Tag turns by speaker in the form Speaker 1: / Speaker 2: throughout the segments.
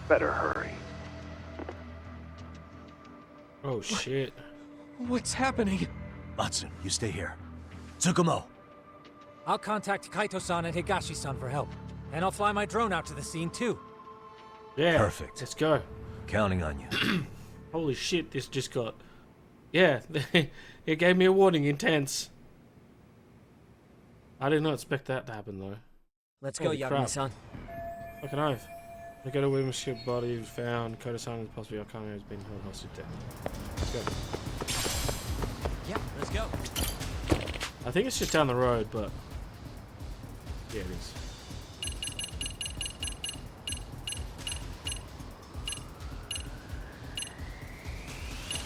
Speaker 1: Better hurry.
Speaker 2: Oh shit.
Speaker 3: What's happening?
Speaker 4: Matsu, you stay here. Tsukumo!
Speaker 5: I'll contact Kaito-san and Higashi-san for help. And I'll fly my drone out to the scene too.
Speaker 2: Yeah.
Speaker 4: Perfect.
Speaker 2: Let's go.
Speaker 4: Counting on you.
Speaker 2: Holy shit, this just got... Yeah, it gave me a warning, intense. I did not expect that to happen though.
Speaker 5: Let's go,
Speaker 2: Holy crap.
Speaker 5: Yagami-san.
Speaker 2: Fucking oath. The Gato Williams ship body was found. Koda-san and possibly Okami has been held hostage there. Let's go.
Speaker 5: Yeah, let's go.
Speaker 2: I think it's just down the road, but... Yeah, it is.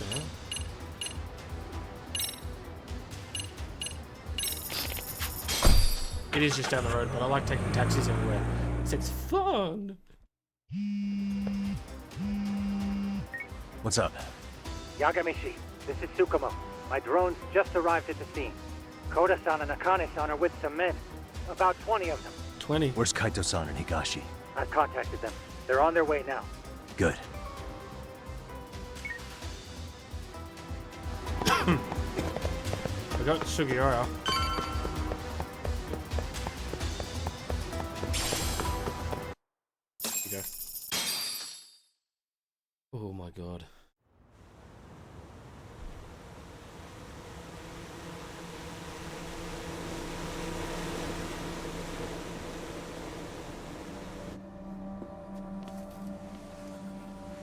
Speaker 2: Okay. It is just down the road, but I like taking taxis everywhere. It's fun!
Speaker 4: What's up?
Speaker 6: Yagami-shi, this is Tsukumo. My drones just arrived at the scene. Koda-san and Akane-san are with some men. About 20 of them.
Speaker 2: 20.
Speaker 4: Where's Kaito-san and Higashi?
Speaker 6: I've contacted them. They're on their way now.
Speaker 4: Good.
Speaker 2: I got Sugiura. There you go. Oh my god.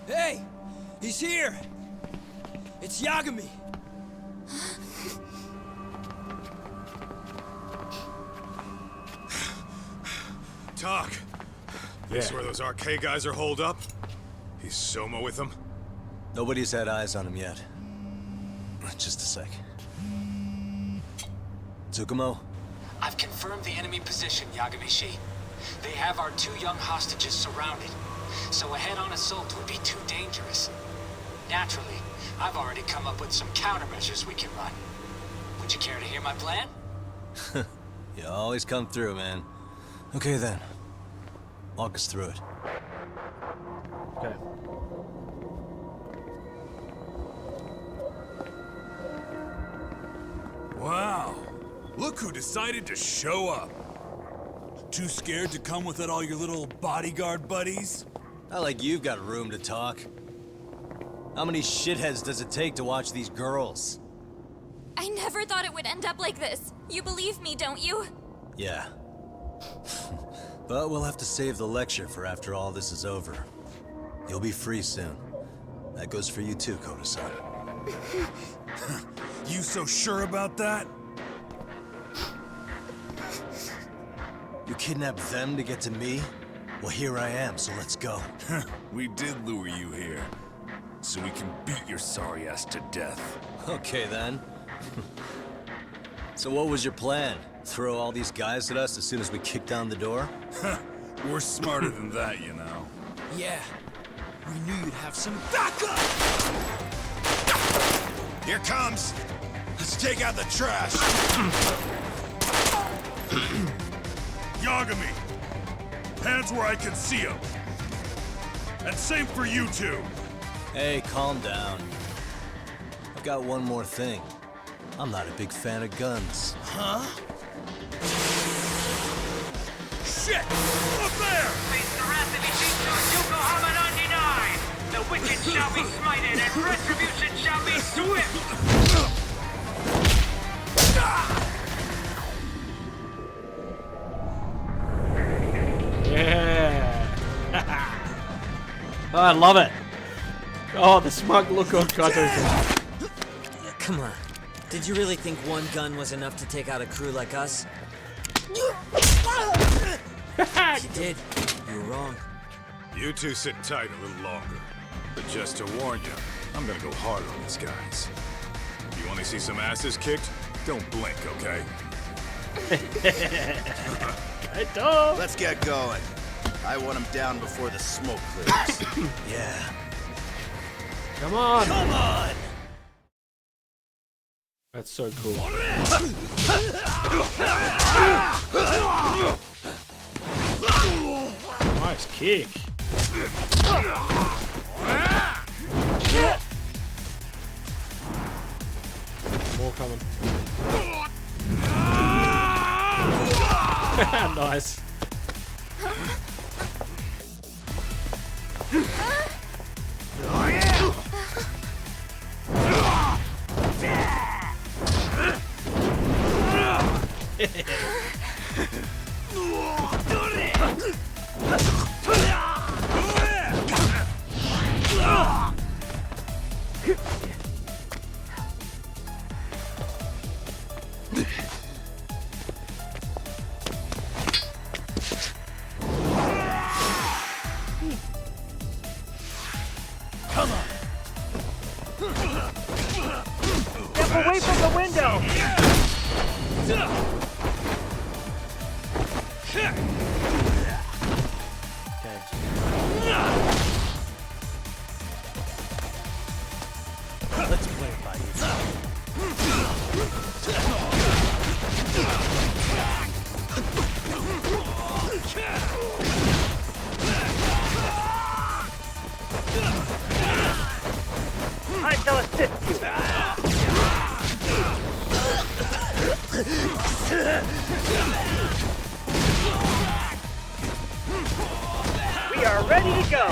Speaker 3: Hey! He's here! It's Yagami!
Speaker 7: Talk. This where those arcade guys are holed up? He's Soma with them?
Speaker 4: Nobody's had eyes on him yet. Just a sec. Tsukumo?
Speaker 8: I've confirmed the enemy position, Yagami-shi. They have our 2 young hostages surrounded, so a head-on assault would be too dangerous. Naturally, I've already come up with some countermeasures we can run. Would you care to hear my plan?
Speaker 4: You always come through, man. Okay then. Walk us through it.
Speaker 2: Okay.
Speaker 7: Wow. Look who decided to show up. Too scared to come with all your little bodyguard buddies?
Speaker 4: Not like you've got room to talk. How many shitheads does it take to watch these girls?
Speaker 9: I never thought it would end up like this. You believe me, don't you?
Speaker 4: Yeah. But we'll have to save the lecture for after all this is over. You'll be free soon. That goes for you too, Koda-san.
Speaker 7: You so sure about that?
Speaker 4: You kidnapped them to get to me? Well, here I am, so let's go.
Speaker 7: We did lure you here. So we can beat your sorry ass to death.
Speaker 4: Okay, then. So what was your plan? Throw all these guys at us as soon as we kick down the door?
Speaker 7: We're smarter than that, you know.
Speaker 3: Yeah. We knew you'd have some backup!
Speaker 7: Here comes! Let's take out the trash! Yagami! Hands where I can see them! And same for you two!
Speaker 4: Hey, calm down. I've got one more thing. I'm not a big fan of guns.
Speaker 3: Huh?
Speaker 7: Shit! Up there!
Speaker 8: Face the wrath of Ijitsu Yokohama 99! The wicked shall be smited and retribution shall be swift!
Speaker 2: Yeah. Oh, I love it. Oh, the smug look on Kato's.
Speaker 3: Come on. Did you really think one gun was enough to take out a crew like us? If you did, you were wrong.
Speaker 7: You two sit tight a little longer. But just to warn you, I'm gonna go harder on these guys. If you want to see some asses kicked, don't blink, okay?
Speaker 10: Let's get going. I want him down before the smoke clears.
Speaker 4: Yeah.
Speaker 2: Come on.
Speaker 4: Come on!
Speaker 2: That's so cool. Nice kick. More coming. Nice.
Speaker 6: Step away from the window!
Speaker 10: Let's play it by ear.
Speaker 6: I shall assist you. We are ready to go.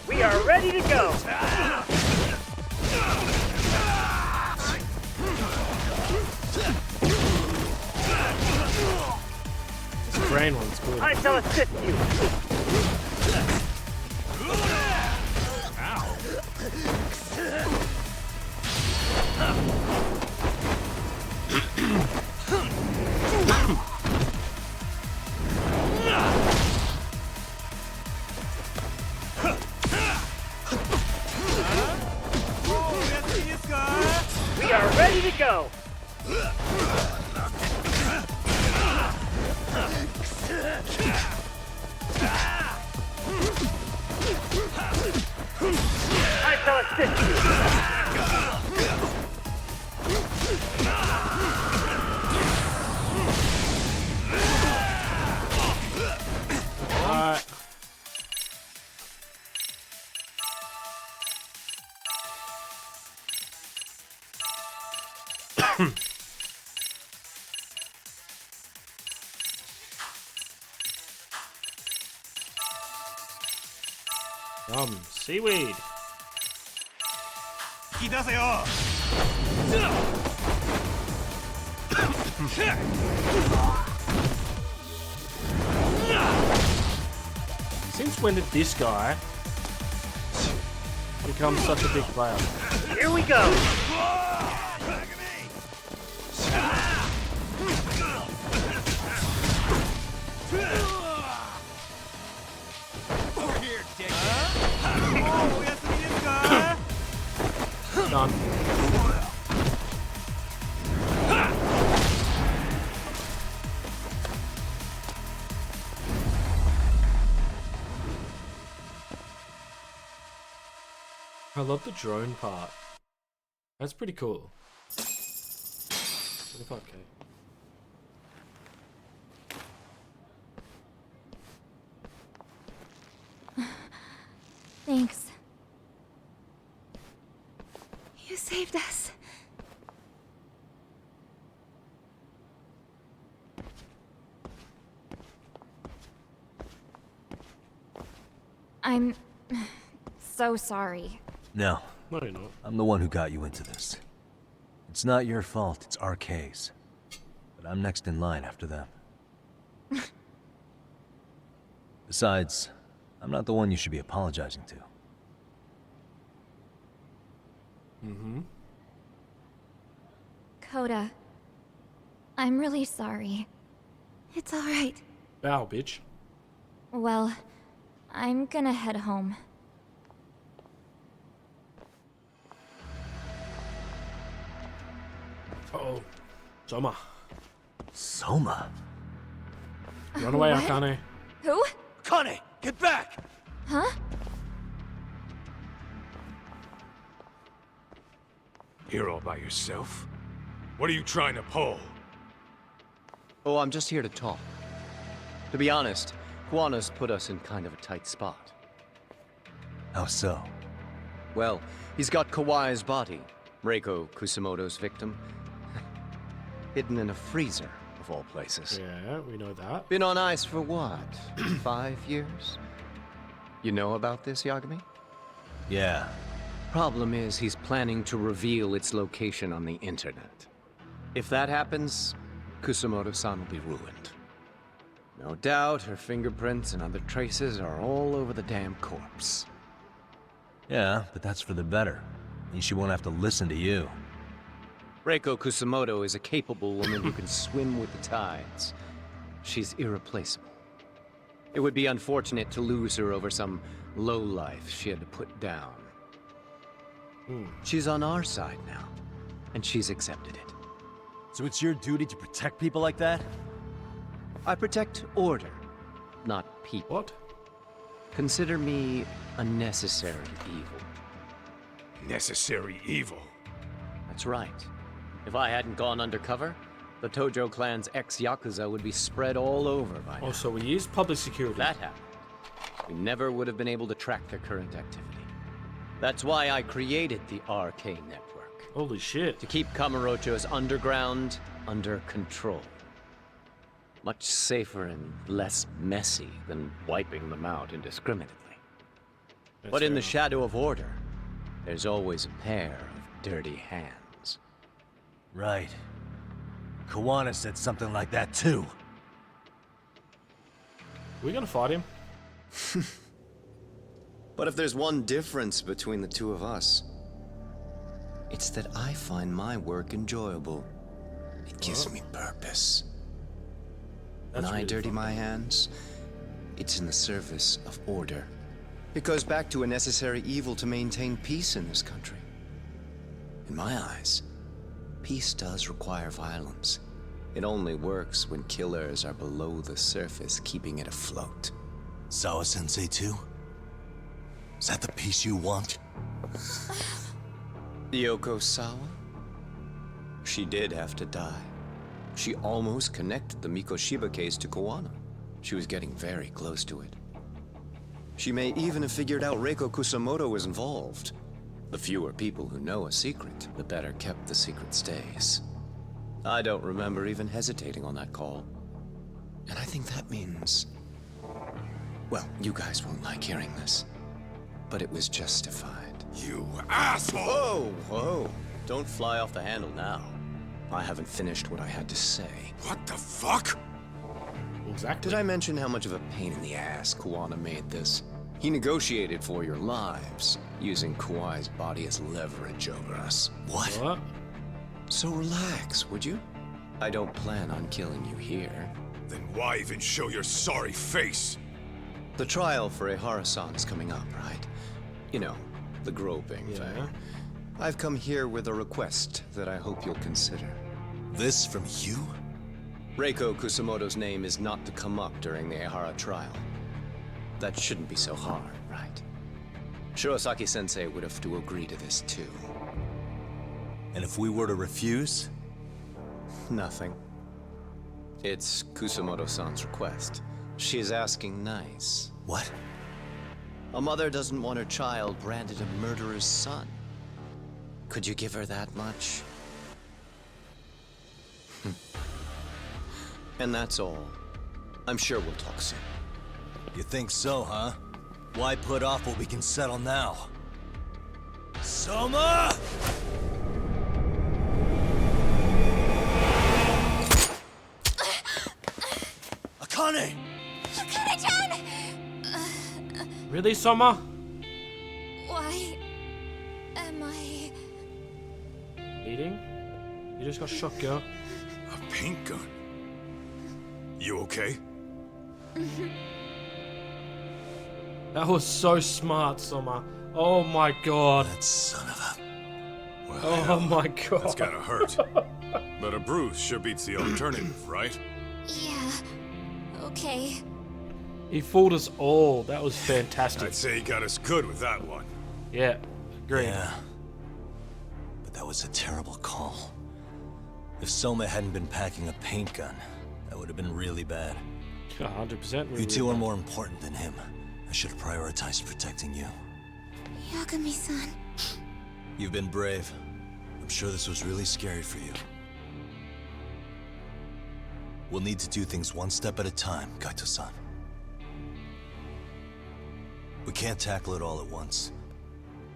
Speaker 6: We are ready to go.
Speaker 2: This brain one's good.
Speaker 6: I shall assist you. We are ready to go. I shall assist you.
Speaker 2: Alright. Seaweed. Since when did this guy become such a big player?
Speaker 6: Here we go.
Speaker 2: Done. I love the drone part. That's pretty cool. 25k.
Speaker 9: Thanks. You saved us. I'm so sorry.
Speaker 4: No,
Speaker 2: No, you're not.
Speaker 4: I'm the one who got you into this. It's not your fault, it's our case. But I'm next in line after them. Besides, I'm not the one you should be apologizing to.
Speaker 2: Mm-hmm.
Speaker 9: Coda, I'm really sorry. It's alright.
Speaker 2: Bow, bitch.
Speaker 9: Well, I'm gonna head home.
Speaker 2: Uh-oh. Soma.
Speaker 4: Soma?
Speaker 2: Run away,
Speaker 9: What?
Speaker 2: Akane.
Speaker 9: Who?
Speaker 10: Connie, get back!
Speaker 9: Huh?
Speaker 7: Here all by yourself? What are you trying to pull?
Speaker 1: Oh, I'm just here to talk. To be honest, Kuwana's put us in kind of a tight spot.
Speaker 4: How so?
Speaker 1: Well, he's got Kawai's body, Reiko Kusamoto's victim, hidden in a freezer, of all places.
Speaker 2: Yeah, we know that.
Speaker 1: Been on ice for what? 5 years? You know about this, Yagami?
Speaker 4: Yeah.
Speaker 1: Problem is, he's planning to reveal its location on the internet. If that happens, Kusamoto-san will be ruined. No doubt her fingerprints and other traces are all over the damn corpse.
Speaker 4: Yeah, but that's for the better. Means she won't have to listen to you.
Speaker 1: Reiko Kusamoto is a capable woman who can swim with the tides. She's irreplaceable. It would be unfortunate to lose her over some lowlife she had to put down. She's on our side now, and she's accepted it.
Speaker 4: So it's your duty to protect people like that?
Speaker 1: I protect order, not people.
Speaker 2: What?
Speaker 1: Consider me a necessary evil.
Speaker 7: Necessary evil.
Speaker 1: That's right. If I hadn't gone undercover, the Tojo clan's ex-Yakuza would be spread all over by now.
Speaker 2: Oh, so we used public security.
Speaker 1: If that happened, we never would have been able to track their current activity. That's why I created the RK network.
Speaker 2: Holy shit.
Speaker 1: To keep Kamurocho's underground under control. Much safer and less messy than wiping them out indiscriminately. But in the shadow of order, there's always a pair of dirty hands.
Speaker 4: Right. Kuwana said something like that too.
Speaker 2: We gonna fight him?
Speaker 1: But if there's one difference between the two of us, it's that I find my work enjoyable. It gives me purpose. When I dirty my hands, it's in the service of order. It goes back to a necessary evil to maintain peace in this country. In my eyes, peace does require violence. It only works when killers are below the surface, keeping it afloat.
Speaker 4: Sawa-sensei too? Is that the peace you want?
Speaker 1: Yoko Sawa? She did have to die. She almost connected the Mikoshiba case to Kuwana. She was getting very close to it. She may even have figured out Reiko Kusamoto was involved. The fewer people who know a secret, the better kept the secret stays. I don't remember even hesitating on that call. And I think that means... well, you guys won't like hearing this, but it was justified.
Speaker 7: You asshole!
Speaker 1: Whoa, whoa. Don't fly off the handle now. I haven't finished what I had to say.
Speaker 7: What the fuck?
Speaker 2: Exactly.
Speaker 1: Did I mention how much of a pain in the ass Kuwana made this? He negotiated for your lives, using Kawai's body as leverage over us.
Speaker 2: What?
Speaker 1: So relax, would you? I don't plan on killing you here.
Speaker 7: Then why even show your sorry face?
Speaker 1: The trial for Ehara-san is coming up, right? You know, the groping thing. I've come here with a request that I hope you'll consider.
Speaker 4: This from you?
Speaker 1: Reiko Kusamoto's name is not to come up during the Ehara trial. That shouldn't be so hard, right? Shirosaki-sensei would have to agree to this too.
Speaker 4: And if we were to refuse?
Speaker 1: Nothing. It's Kusamoto-san's request. She's asking nice.
Speaker 4: What?
Speaker 1: A mother doesn't want her child branded a murderer's son. Could you give her that much? And that's all. I'm sure we'll talk soon.
Speaker 4: You think so, huh? Why put off what we can settle now? Soma! Akane!
Speaker 9: Akane-chan!
Speaker 2: Really, Soma?
Speaker 9: Why am I...
Speaker 2: Eating? You just got shot, girl.
Speaker 7: A paint gun? You okay?
Speaker 2: That was so smart, Soma. Oh my god.
Speaker 4: That son of a...
Speaker 7: Well,
Speaker 2: Oh
Speaker 7: hell,
Speaker 2: my god.
Speaker 7: that's gotta hurt. But a bruise sure beats the alternative, right?
Speaker 9: Yeah. Okay.
Speaker 2: He fooled us all. That was fantastic.
Speaker 7: I'd say he got us good with that one.
Speaker 2: Yeah, great.
Speaker 4: Yeah. But that was a terrible call. If Soma hadn't been packing a paint gun, that would have been really bad.
Speaker 2: 100%.
Speaker 4: You two are more important than him. I should have prioritized protecting you.
Speaker 9: Yagami-san.
Speaker 4: You've been brave. I'm sure this was really scary for you. We'll need to do things one step at a time, Kaito-san. We can't tackle it all at once.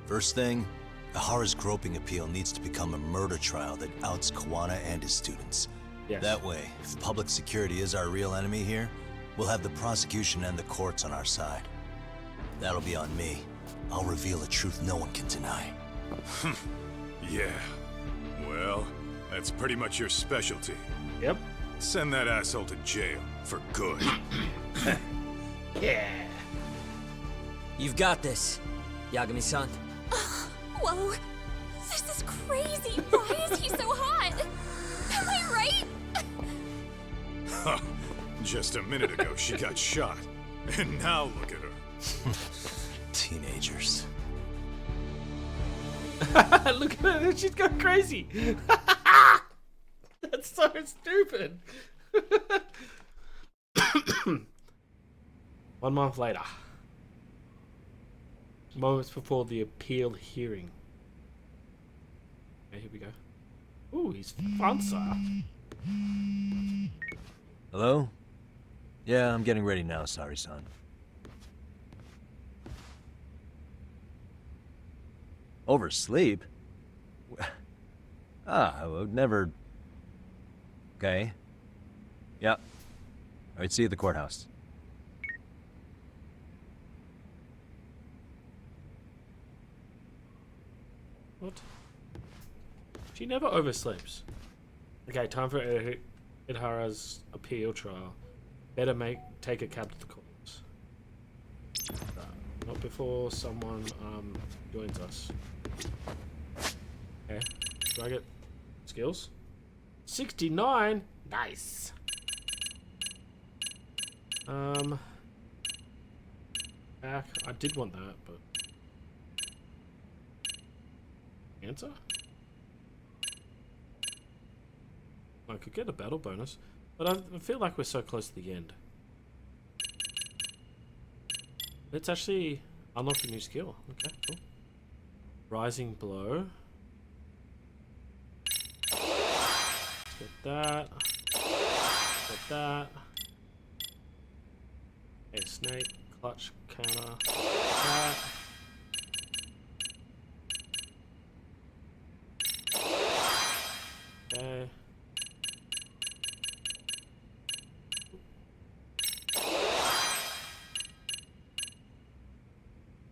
Speaker 4: First thing, Ihara's groping appeal needs to become a murder trial that outs Kawana and his students.
Speaker 2: Yes.
Speaker 4: That way, if public security is our real enemy here, we'll have the prosecution and the courts on our side. That'll be on me. I'll reveal a truth no one can deny.
Speaker 7: Yeah. Well, that's pretty much your specialty.
Speaker 2: Yep.
Speaker 7: Send that asshole to jail for good.
Speaker 2: Yeah.
Speaker 3: You've got this, Yagami-san.
Speaker 9: Whoa. This is crazy. Why is he so hot? Am I right?
Speaker 7: Huh. Just a minute ago, she got shot. And now look at her.
Speaker 4: Teenagers.
Speaker 2: Look at her. She's gone crazy. That's so stupid. 1 month later. Moments before the appeal hearing. Okay, here we go. Ooh, he's fancy.
Speaker 4: Hello? Yeah, I'm getting ready now, Sari-san. Oversleep? I would never... Okay. Yeah. Alright, see you at the courthouse.
Speaker 2: What? She never oversleeps. Okay, time for Ihara's appeal trial. Better take a cab to the courts. Not before someone joins us. Okay. Do I get skills? 69? Nice. Back. I did want that, but answer? I could get a battle bonus, but I feel like we're so close to the end. Let's actually unlock a new skill. Okay, cool. Rising blow. Let's get that. Get that. Okay, snake, clutch, counter. That. Okay.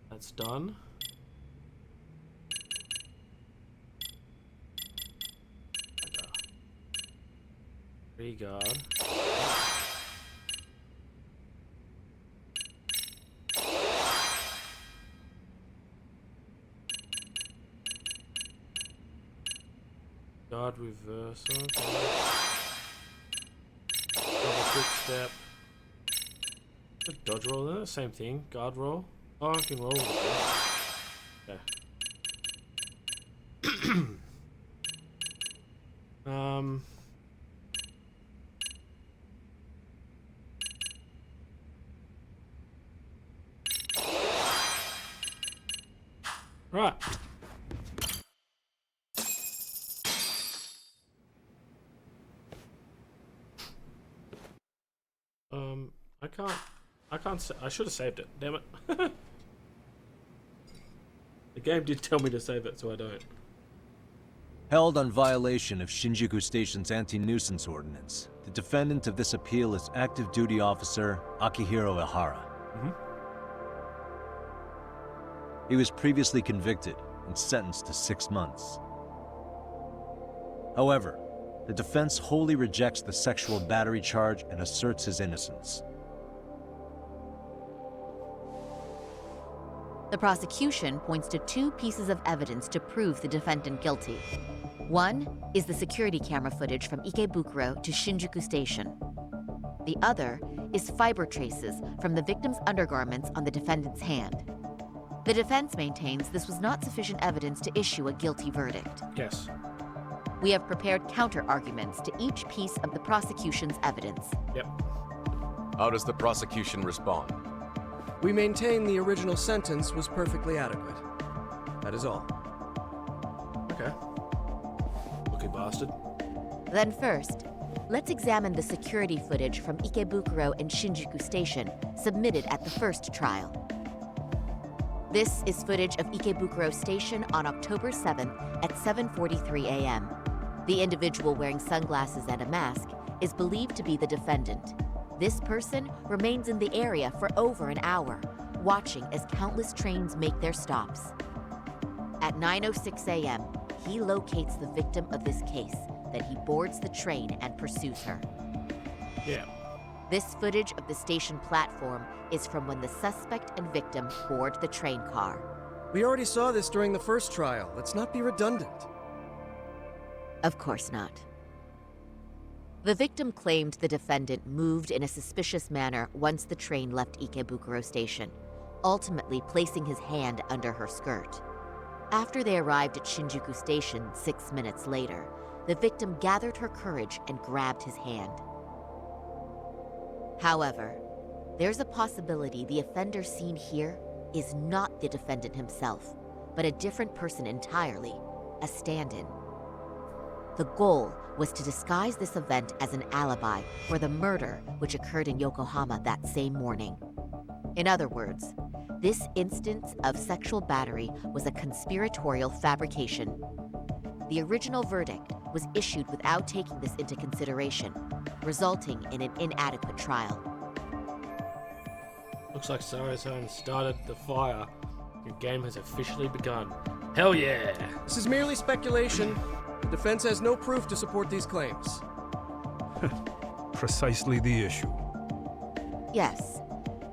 Speaker 2: That's done. Regard. Guard reversal. Double quick step. A dodge roll there, same thing. Guard roll. Oh, I can roll with it. Okay. Right. I can't. I should have saved it. Damn it. The game did tell me to save it, so I don't.
Speaker 4: Held on violation of Shinjuku Station's anti-nuisance ordinance, the defendant of this appeal is active duty officer Akihiro Ihara. He was previously convicted and sentenced to 6 months. However, the defense wholly rejects the sexual battery charge and asserts his innocence.
Speaker 11: The prosecution points to 2 pieces of evidence to prove the defendant guilty. One is the security camera footage from Ikebukuro to Shinjuku Station. The other is fiber traces from the victim's undergarments on the defendant's hand. The defense maintains this was not sufficient evidence to issue a guilty verdict.
Speaker 2: Yes.
Speaker 11: We have prepared counter-arguments to each piece of the prosecution's evidence.
Speaker 2: Yep.
Speaker 12: How does the prosecution respond?
Speaker 13: We maintain the original sentence was perfectly adequate. That is all.
Speaker 2: Okay. Lucky bastard.
Speaker 11: Then first, let's examine the security footage from Ikebukuro and Shinjuku Station submitted at the first trial. This is footage of Ikebukuro Station on October 7th at 7:43 a.m. The individual wearing sunglasses and a mask is believed to be the defendant. This person remains in the area for over an hour, watching as countless trains make their stops. At 9:06 a.m., he locates the victim of this case, then he boards the train and pursues her.
Speaker 2: Yeah.
Speaker 11: This footage of the station platform is from when the suspect and victim board the train car.
Speaker 13: We already saw this during the first trial. Let's not be redundant.
Speaker 11: Of course not. The victim claimed the defendant moved in a suspicious manner once the train left Ikebukuro Station, ultimately placing his hand under her skirt. After they arrived at Shinjuku Station 6 minutes later, the victim gathered her courage and grabbed his hand. However, there's a possibility the offender seen here is not the defendant himself, but a different person entirely, a stand-in. The goal was to disguise this event as an alibi for the murder which occurred in Yokohama that same morning. In other words, this instance of sexual battery was a conspiratorial fabrication. The original verdict was issued without taking this into consideration, resulting in an inadequate trial.
Speaker 2: Looks like Saro-san started the fire. Your game has officially begun. Hell yeah!
Speaker 13: This is merely speculation. The defense has no proof to support these claims.
Speaker 14: Precisely the issue.
Speaker 11: Yes,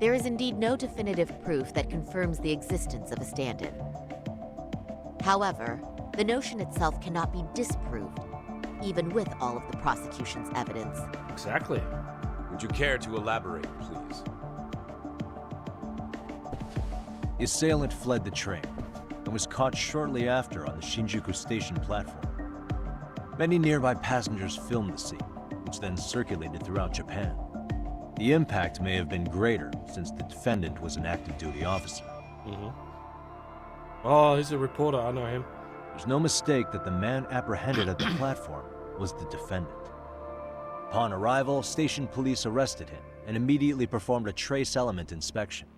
Speaker 11: there is indeed no definitive proof that confirms the existence of a stand-in. However, the notion itself cannot be disproved, even with all of the prosecution's evidence.
Speaker 2: Exactly.
Speaker 12: Would you care to elaborate, please?
Speaker 4: The assailant fled the train and was caught shortly after on the Shinjuku Station platform. Many nearby passengers filmed the scene, which then circulated throughout Japan. The impact may have been greater since the defendant was an active duty officer.
Speaker 2: Oh, he's a reporter. I know him.
Speaker 4: There's no mistake that the man apprehended at the platform was the defendant. Upon arrival, station police arrested him and immediately performed a trace element inspection.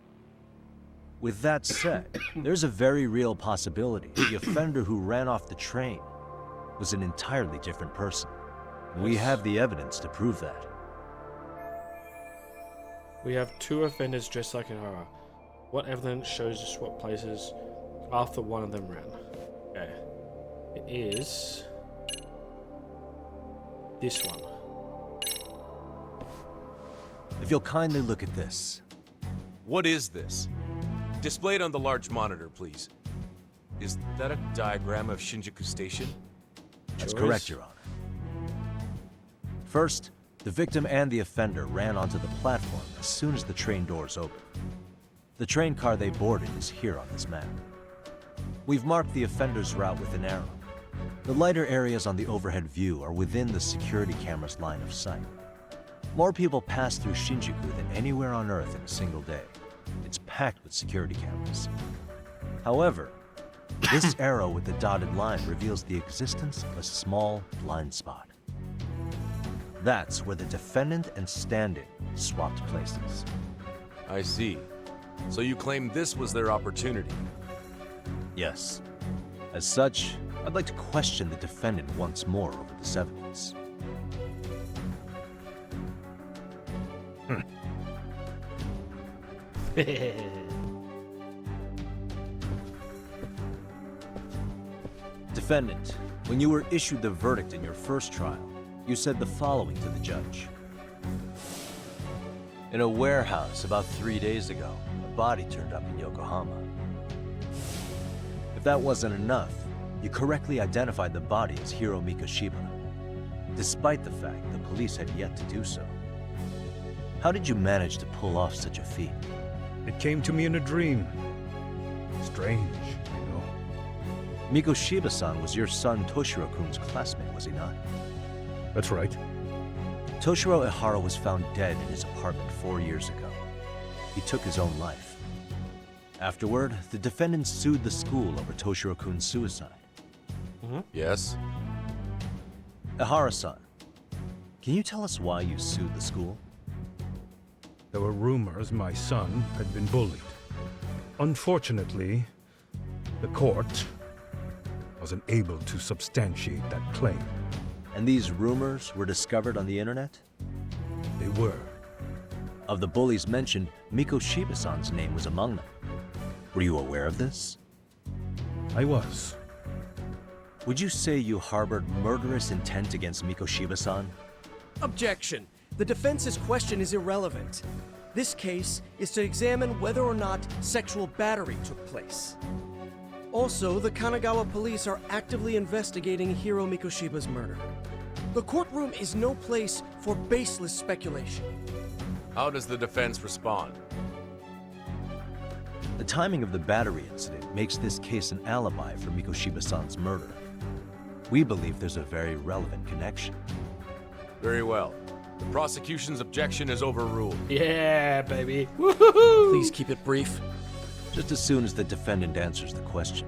Speaker 4: With that said, there's a very real possibility the offender who ran off the train was an entirely different person. We have the evidence to prove that.
Speaker 2: We have two offenders dressed like in horror. What evidence shows us what places after one of them ran? Okay. It is this one.
Speaker 4: If you'll kindly look at this.
Speaker 12: What is this? Displayed on the large monitor, please. Is that a diagram of Shinjuku Station?
Speaker 4: That's correct, Your Honor. First, the victim and the offender ran onto the platform as soon as the train doors opened. The train car they boarded is here on this map. We've marked the offender's route with an arrow. The lighter areas on the overhead view are within the security camera's line of sight. More people pass through Shinjuku than anywhere on Earth in a single day. It's packed with security cameras. However, this arrow with the dotted line reveals the existence of a small blind spot. That's where the defendant and stand-in swapped places.
Speaker 12: I see. So you claim this was their opportunity?
Speaker 4: Yes. As such, I'd like to question the defendant once more over this evidence. Defendant, when you were issued the verdict in your first trial, you said the following to the judge. In a warehouse about 3 days ago, a body turned up in Yokohama. If that wasn't enough, you correctly identified the body as Hiro Mikoshiba, despite the fact the police had yet to do so. How did you manage to pull off such a feat?
Speaker 14: It came to me in a dream. strange, you know.
Speaker 4: Mikoshiba-san was your son Toshiro-kun's classmate, was he not?
Speaker 14: That's right.
Speaker 4: Toshiro Ihara was found dead in his apartment 4 years ago. He took his own life. Afterward, the defendants sued the school over Toshiro-kun's suicide.
Speaker 12: Yes?
Speaker 4: Ihara-san, can you tell us why you sued the school?
Speaker 14: There were rumors my son had been bullied. Unfortunately, the court wasn't able to substantiate that claim.
Speaker 4: And these rumors were discovered on the internet?
Speaker 14: They were.
Speaker 4: Of the bullies mentioned, Mikoshiba-san's name was among them. Were you aware of this?
Speaker 14: I was.
Speaker 4: Would you say you harbored murderous intent against Mikoshiba-san?
Speaker 13: Objection. The defense's question is irrelevant. This case is to examine whether or not sexual battery took place. Also, the Kanagawa police are actively investigating Hiro Mikoshiba's murder. The courtroom is no place for baseless speculation.
Speaker 12: How does the defense respond?
Speaker 4: The timing of the battery incident makes this case an alibi for Mikoshiba-san's murder. We believe there's a very relevant connection.
Speaker 12: Very well. The prosecution's objection is overruled.
Speaker 2: Yeah, baby. Woohoo!
Speaker 13: Please keep it brief.
Speaker 4: Just as soon as the defendant answers the question.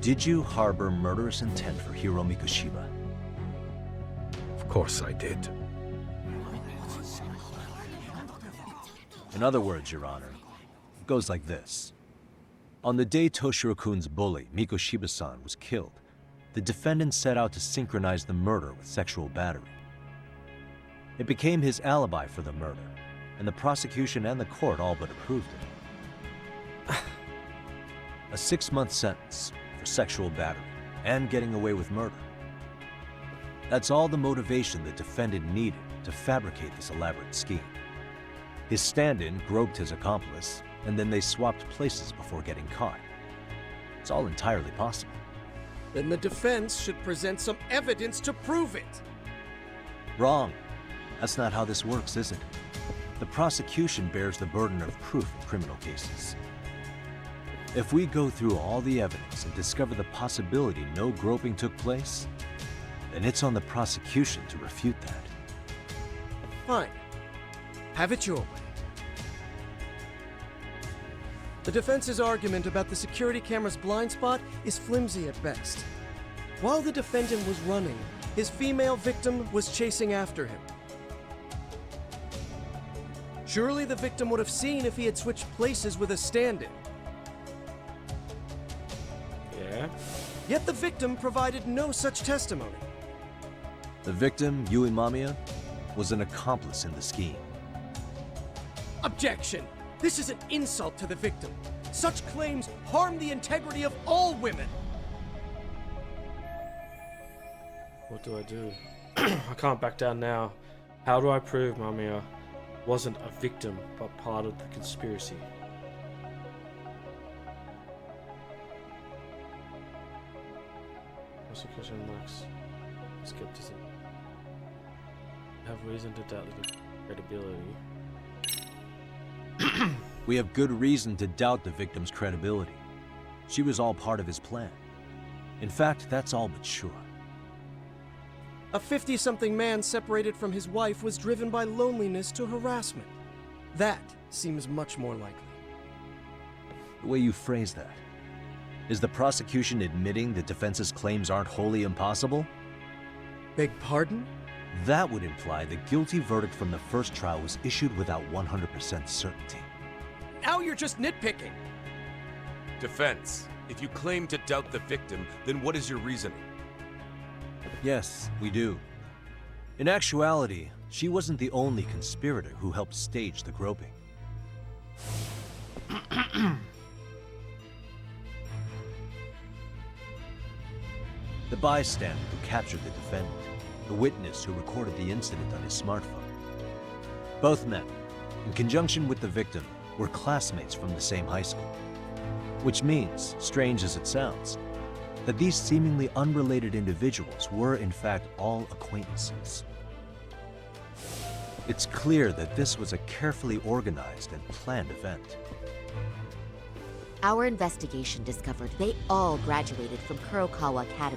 Speaker 4: Did you harbor murderous intent for Hiro Mikoshiba?
Speaker 14: Of course I did.
Speaker 4: In other words, Your Honor, it goes like this. On the day Toshiro-kun's bully, Mikoshiba-san, was killed, the defendant set out to synchronize the murder with sexual battery. It became his alibi for the murder, and the prosecution and the court all but approved it. A 6-month sentence for sexual battery and getting away with murder. That's all the motivation the defendant needed to fabricate this elaborate scheme. His stand-in groped his accomplice, and then they swapped places before getting caught. It's all entirely possible.
Speaker 13: Then the defense should present some evidence to prove it.
Speaker 4: Wrong. That's not how this works, is it? The prosecution bears the burden of proof in criminal cases. If we go through all the evidence and discover the possibility no groping took place, then it's on the prosecution to refute that.
Speaker 13: Fine. Have it your way. The defense's argument about the security camera's blind spot is flimsy at best. While the defendant was running, his female victim was chasing after him. Surely the victim would have seen if he had switched places with a stand-in.
Speaker 2: Yeah.
Speaker 13: Yet the victim provided no such testimony.
Speaker 4: The victim, Yui Mamiya, was an accomplice in the scheme.
Speaker 13: Objection! This is an insult to the victim. Such claims harm the integrity of all women.
Speaker 2: What do I do? I can't back down now. How do I prove Mamiya wasn't a victim, but part of the conspiracy? Prosecution lacks skepticism. Have reason to doubt the credibility.
Speaker 4: We have good reason to doubt the victim's credibility. She was all part of his plan. In fact, that's all but sure.
Speaker 13: A 50-something man separated from his wife was driven by loneliness to harassment. That seems much more likely.
Speaker 4: The way you phrase that. Is the prosecution admitting the defense's claims aren't wholly impossible?
Speaker 13: Beg pardon?
Speaker 4: That would imply the guilty verdict from the first trial was issued without 100% certainty.
Speaker 13: Now you're just nitpicking.
Speaker 12: Defense, if you claim to doubt the victim, then what is your reasoning?
Speaker 4: Yes, we do. In actuality, she wasn't the only conspirator who helped stage the groping. The bystander who captured the defendant, the witness who recorded the incident on his smartphone. Both men, in conjunction with the victim, were classmates from the same high school. Which means, strange as it sounds, that these seemingly unrelated individuals were in fact all acquaintances. It's clear that this was a carefully organized and planned event.
Speaker 11: Our investigation discovered they all graduated from Kurokawa Academy.